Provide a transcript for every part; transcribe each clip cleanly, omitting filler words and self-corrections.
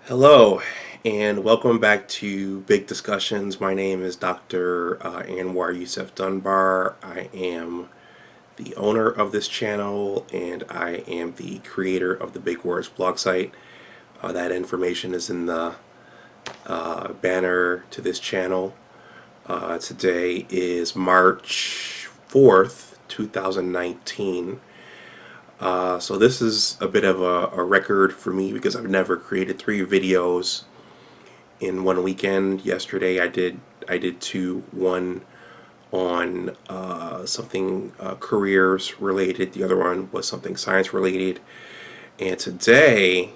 Hello, and welcome back to Big Discussions. My name is Dr. Anwar Youssef Dunbar. I am the owner of this channel, and I am the creator of the Big Words blog site. That information is in the banner to this channel. Today is March 4th, 2019. So this is a bit of a record for me because I've never created 3 videos in one weekend. Yesterday I did two, one on something careers related, the other one was something science related, and today,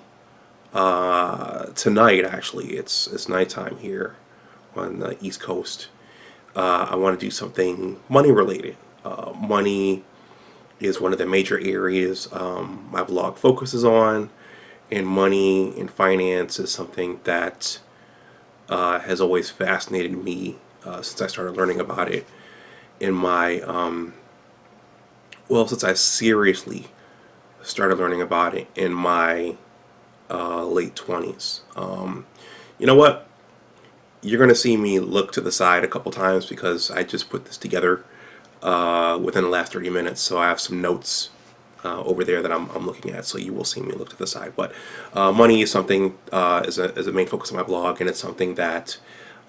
tonight actually, it's nighttime here on the East Coast. I want to do something money related. Money is one of the major areas my blog focuses on, and money and finance is something that has always fascinated me since I started learning about it in my, since I seriously started learning about it in my late 20s. You know what? You're going to see me look to the side a couple times because I just put this together within the last 30 minutes, so I have some notes over there that I'm looking at, so you will see me look to the side. But money is something is a main focus of my blog, and it's something that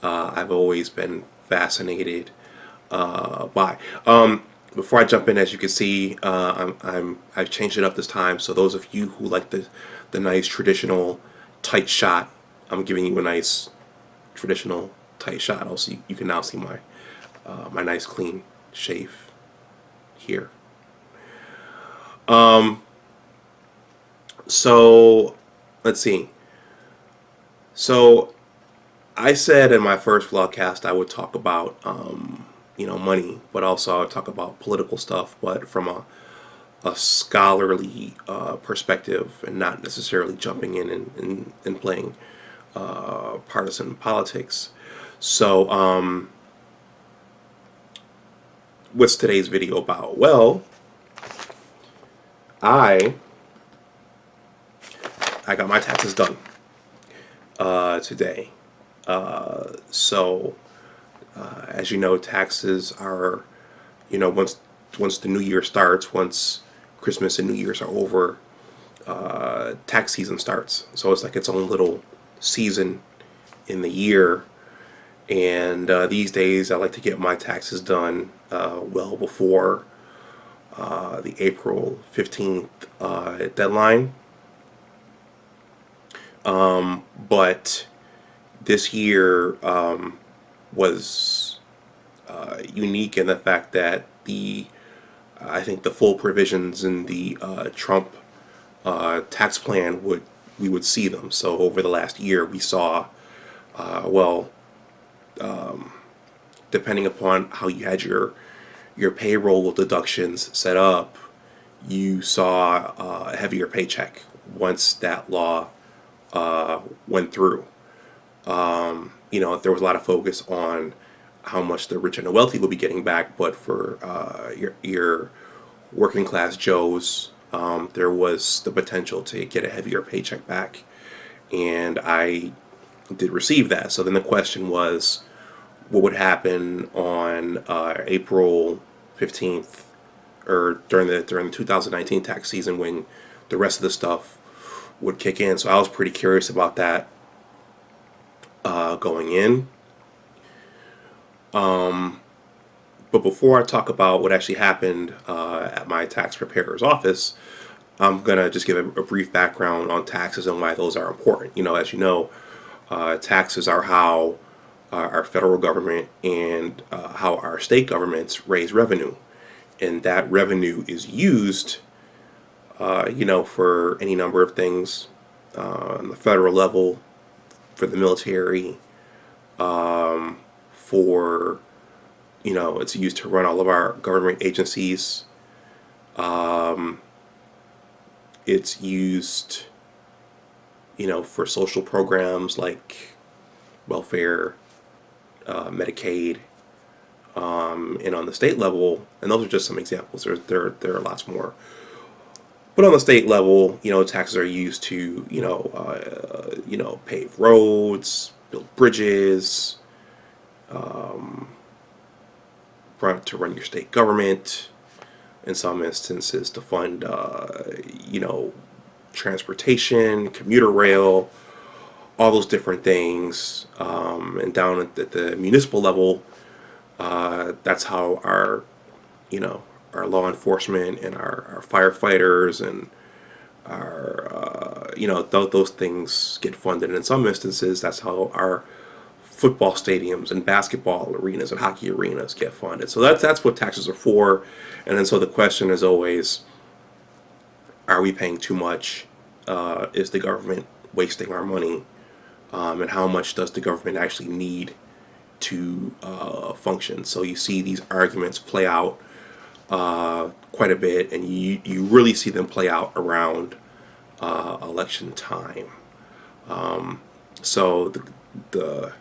I've always been fascinated by. Before I jump in, as you can see, I've changed it up this time. So those of you who like the nice traditional tight shot, I'm giving you a nice traditional tight shot. Also, you can now see my my nice clean shave here. So let's see. So I said in my first vlogcast I would talk about money, but also I would talk about political stuff, but from a scholarly perspective, and not necessarily jumping in and playing partisan politics. So what's today's video about? Well, I got my taxes done today. So as you know, taxes are, once the new year starts, once Christmas and New Year's are over, tax season starts. So it's like its own little season in the year. And these days I like to get my taxes done well before the April 15th deadline. But this year was unique in the fact that I think the full provisions in the Trump tax plan we would see them. So over the last year we saw, depending upon how you had your payroll deductions set up, you saw a heavier paycheck once that law went through. There was a lot of focus on how much the rich and the wealthy would be getting back, but for your working class Joes, there was the potential to get a heavier paycheck back, and I did receive that. So then the question was, what would happen on April 15th, or during the 2019 tax season, when the rest of the stuff would kick in. So I was pretty curious about that going in. But before I talk about what actually happened at my tax preparer's office, I'm gonna just give a brief background on taxes and why those are important. As you know, taxes are how our federal government and how our state governments raise revenue, and that revenue is used, for any number of things on the federal level, for the military, for it's used to run all of our government agencies. It's used, for social programs like welfare, Medicaid, and on the state level, and those are just some examples. There are lots more. But on the state level, taxes are used to, pave roads, build bridges, to run your state government. In some instances, to fund, transportation, commuter rail, all those different things. And down at the municipal level, that's how you know, our law enforcement and our firefighters and our, those things get funded. And in some instances, that's how our football stadiums and basketball arenas and hockey arenas get funded. So that's what taxes are for. And then so the question is always, are we paying too much? Is the government wasting our money? And how much does the government actually need to function? So you see these arguments play out quite a bit, and you really see them play out around election time. So the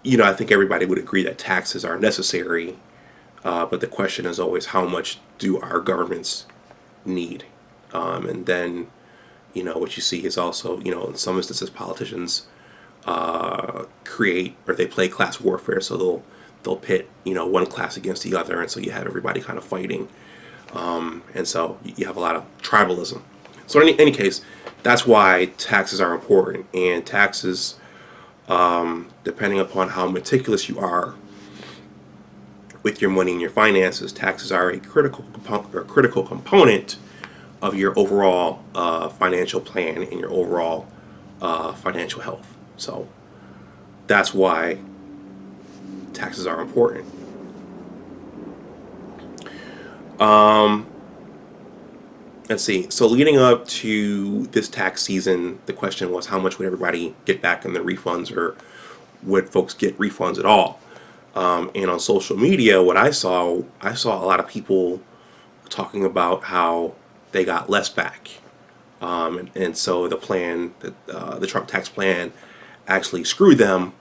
I think everybody would agree that taxes are necessary, but the question is always, how much do our governments need? And then, what you see is also, in some instances, politicians create, or they play class warfare. So they'll pit, one class against the other, and so you have everybody kind of fighting. And so you have a lot of tribalism. So in any case, that's why taxes are important, and taxes, depending upon how meticulous you are with your money and your finances, taxes are a critical component of your overall financial plan and your overall financial health. So that's why taxes are important. Let's see. So leading up to this tax season, the question was, how much would everybody get back in their refunds, or would folks get refunds at all? And on social media, what I saw a lot of people talking about how they got less back. And so the Trump tax plan actually screwed them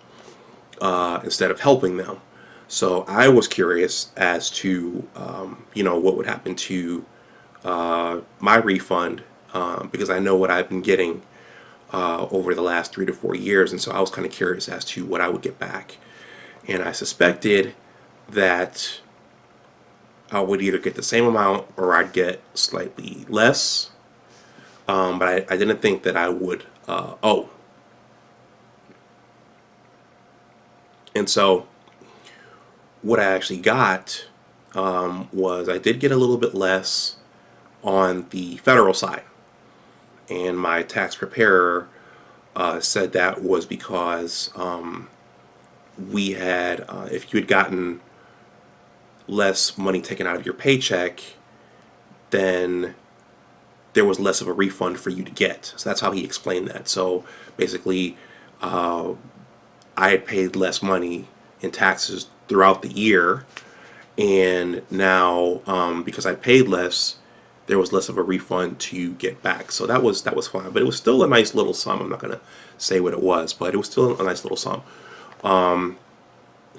instead of helping them. So I was curious as to, what would happen to my refund, because I know what I've been getting over the last 3 to 4 years. And so I was kind of curious as to what I would get back. And I suspected that I would either get the same amount or I'd get slightly less. But I didn't think that I would owe. And so what I actually got was, I did get a little bit less on the federal side. And my tax preparer said that was because we had, if you had gotten less money taken out of your paycheck, then there was less of a refund for you to get. So that's how he explained that. So basically, I had paid less money in taxes throughout the year, and now because I paid less, there was less of a refund to get back. So that was fine, but it was still a nice little sum. I'm not going to say what it was, but it was still a nice little sum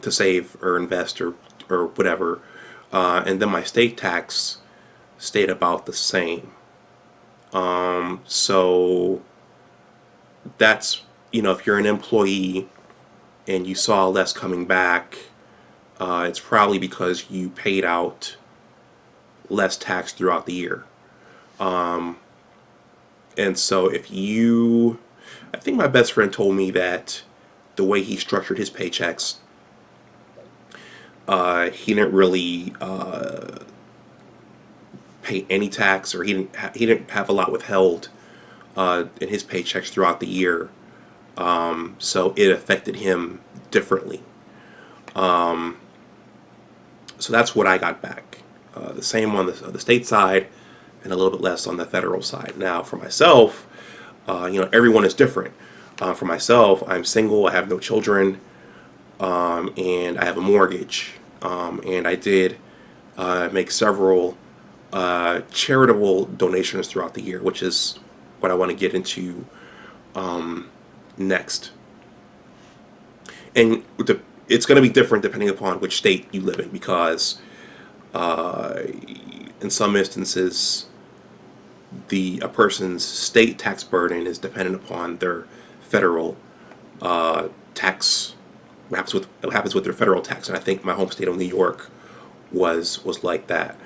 to save or invest or whatever. And then my state tax stayed about the same. So that's, if you're an employee and you saw less coming back, it's probably because you paid out less tax throughout the year. And so I think my best friend told me that the way he structured his paychecks, he didn't really pay any tax, or he didn't have a lot withheld in his paychecks throughout the year. So it affected him differently. So that's what I got back. The same on the state side, and a little bit less on the federal side. Now, for myself, everyone is different. For myself, I'm single, I have no children, and I have a mortgage. And I did make several charitable donations throughout the year, which is what I want to get into next. And it's going to be different depending upon which state you live in, because in some instances, a person's state tax burden is dependent upon their federal tax. What happens with their federal tax, and I think my home state of New York was like that.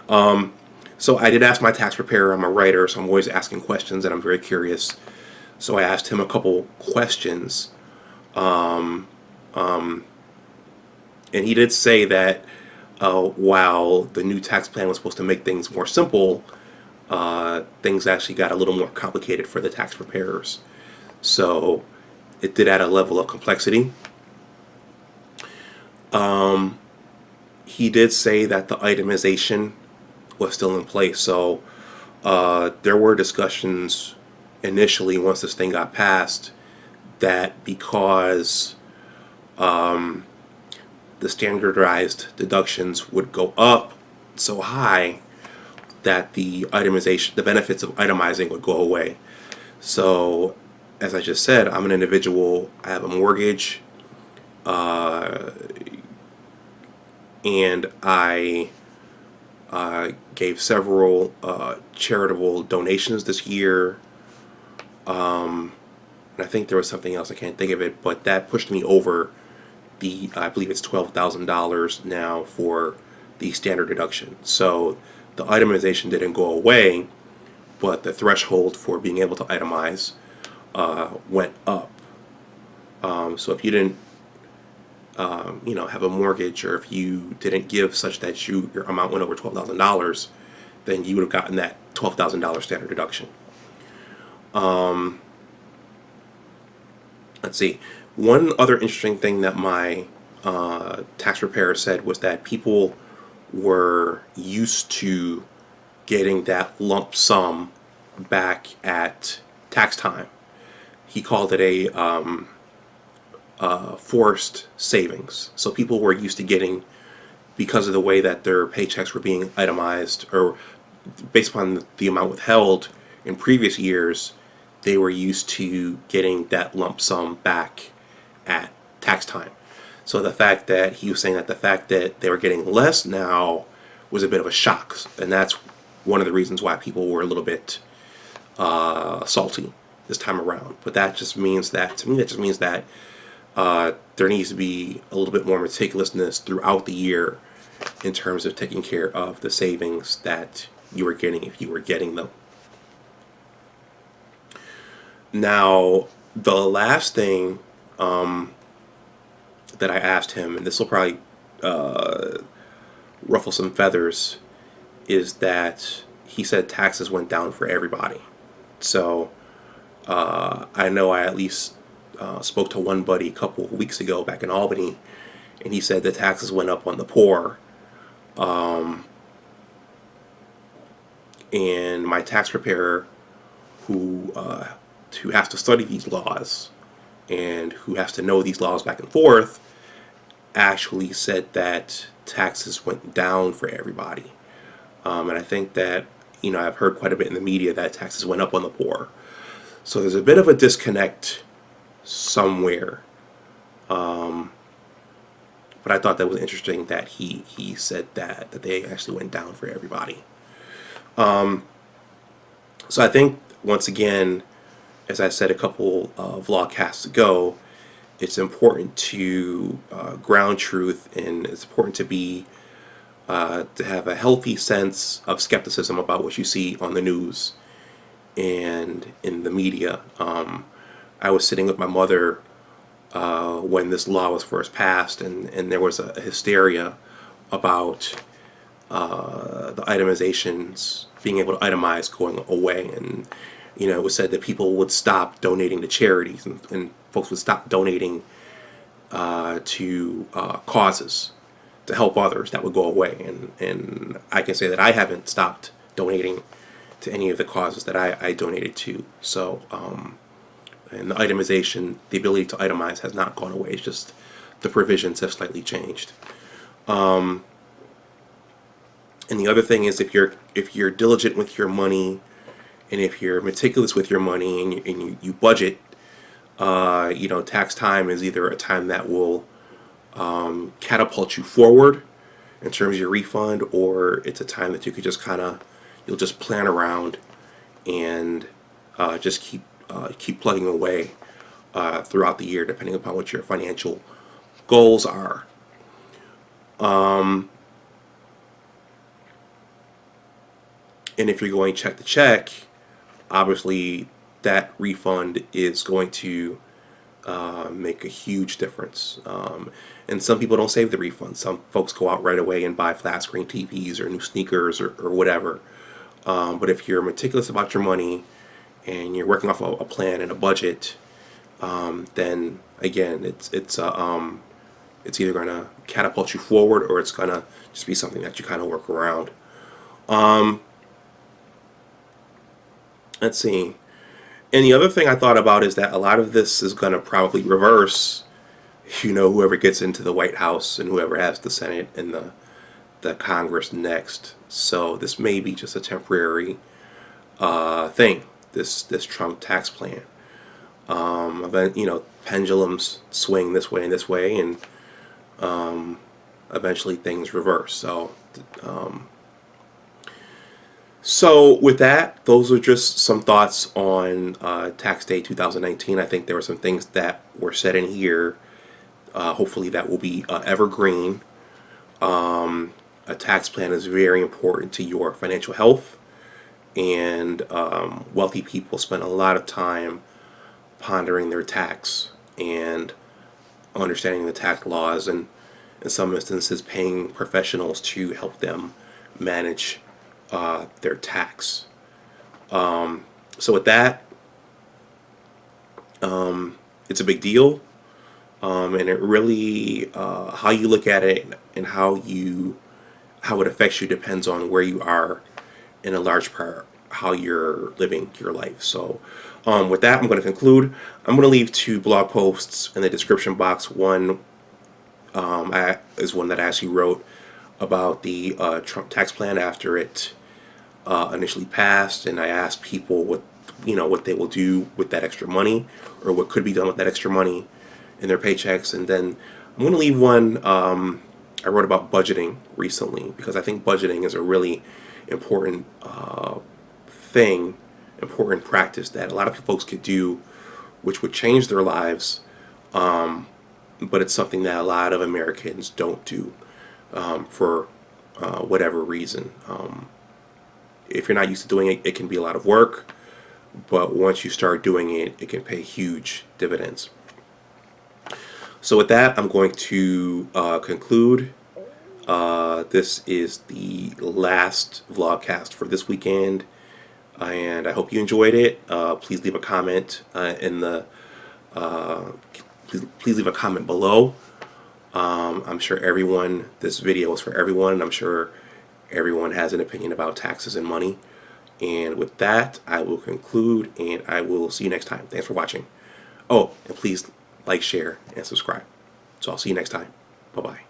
So I did ask my tax preparer. I'm a writer, so I'm always asking questions, and I'm very curious. So I asked him a couple questions, and he did say that while the new tax plan was supposed to make things more simple, things actually got a little more complicated for the tax preparers. So it did add a level of complexity. He did say that the itemization was still in place. So there were discussions initially once this thing got passed that because the standardized deductions would go up so high that the benefits of itemizing would go away. So, as I just said, I'm an individual. I have a mortgage, and I gave several charitable donations this year. And I think there was something else, I can't think of it, but that pushed me over I believe it's $12,000 now for the standard deduction. So the itemization didn't go away, but the threshold for being able to itemize went up. So if you didn't, have a mortgage, or if you didn't give such that your amount went over $12,000, then you would have gotten that $12,000 standard deduction. Let's see. One other interesting thing that my tax preparer said was that people were used to getting that lump sum back at tax time. He called it a forced savings. So people were used to getting, because of the way that their paychecks were being itemized, or based upon the amount withheld in previous years, they were used to getting that lump sum back at tax time. So the fact that he was saying that the fact that they were getting less now was a bit of a shock, and that's one of the reasons why people were a little bit salty this time around. But that just means that, to me, that just means that there needs to be a little bit more meticulousness throughout the year in terms of taking care of the savings that you were getting, if you were getting them. Now, the last thing that I asked him, and this will probably ruffle some feathers, is that he said taxes went down for everybody. So I know I at least spoke to one buddy a couple of weeks ago back in Albany, and he said the taxes went up on the poor. And my tax preparer, who has to study these laws and who has to know these laws back and forth, actually said that taxes went down for everybody. And I think that, I've heard quite a bit in the media that taxes went up on the poor. So there's a bit of a disconnect somewhere. But I thought that was interesting that he said that they actually went down for everybody. So I think, once again, as I said a couple of vlogcasts ago, it's important to ground truth, and it's important to have a healthy sense of skepticism about what you see on the news and in the media. I was sitting with my mother when this law was first passed, and there was a hysteria about the itemizations, being able to itemize, going away. And it was said that people would stop donating to charities, and folks would stop donating to causes to help others. That would go away. And I can say that I haven't stopped donating to any of the causes that I donated to. So, and the itemization, the ability to itemize, has not gone away. It's just the provisions have slightly changed. And the other thing is, if you're diligent with your money, and if you're meticulous with your money, and you budget, tax time is either a time that will catapult you forward in terms of your refund, or it's a time that you could just you'll just plan around and just keep plugging away throughout the year, depending upon what your financial goals are. And if you're going check to check, obviously that refund is going to make a huge difference. And some people don't save the refund. Some folks go out right away and buy flat screen TVs or new sneakers or whatever. But if you're meticulous about your money and you're working off a plan and a budget, then again, it's either going to catapult you forward or it's going to just be something that you kind of work around. Let's see. And the other thing I thought about is that a lot of this is going to probably reverse, whoever gets into the White House and whoever has the Senate and the Congress next. So this may be just a temporary thing, this Trump tax plan. Pendulums swing this way and this way, and eventually things reverse. So with that, those are just some thoughts on Tax Day 2019. I think there were some things that were said in here. Hopefully that will be evergreen. A tax plan is very important to your financial health, and wealthy people spend a lot of time pondering their tax and understanding the tax laws, and in some instances paying professionals to help them manage their tax. So with that, it's a big deal, and it really how you look at it and how it affects you depends on where you are, in a large part how you're living your life. So with that, I'm going to conclude. I'm going to leave 2 blog posts in the description box. One is one that I actually wrote about the Trump tax plan after it initially passed, and I asked people what they will do with that extra money, or what could be done with that extra money in their paychecks. And then I'm going to leave one I wrote about budgeting recently, because I think budgeting is a really important important practice that a lot of folks could do, which would change their lives. But it's something that a lot of Americans don't do for whatever reason. If you're not used to doing it, it can be a lot of work, but once you start doing it, it can pay huge dividends. So with that, I'm going to conclude. This is the last vlogcast for this weekend, and I hope you enjoyed it. Please leave a comment please leave a comment below. I'm sure this video is for everyone, and I'm sure everyone has an opinion about taxes and money. And with that, I will conclude, and I will see you next time. Thanks for watching. Oh, and please like, share, and subscribe. So I'll see you next time. Bye-bye.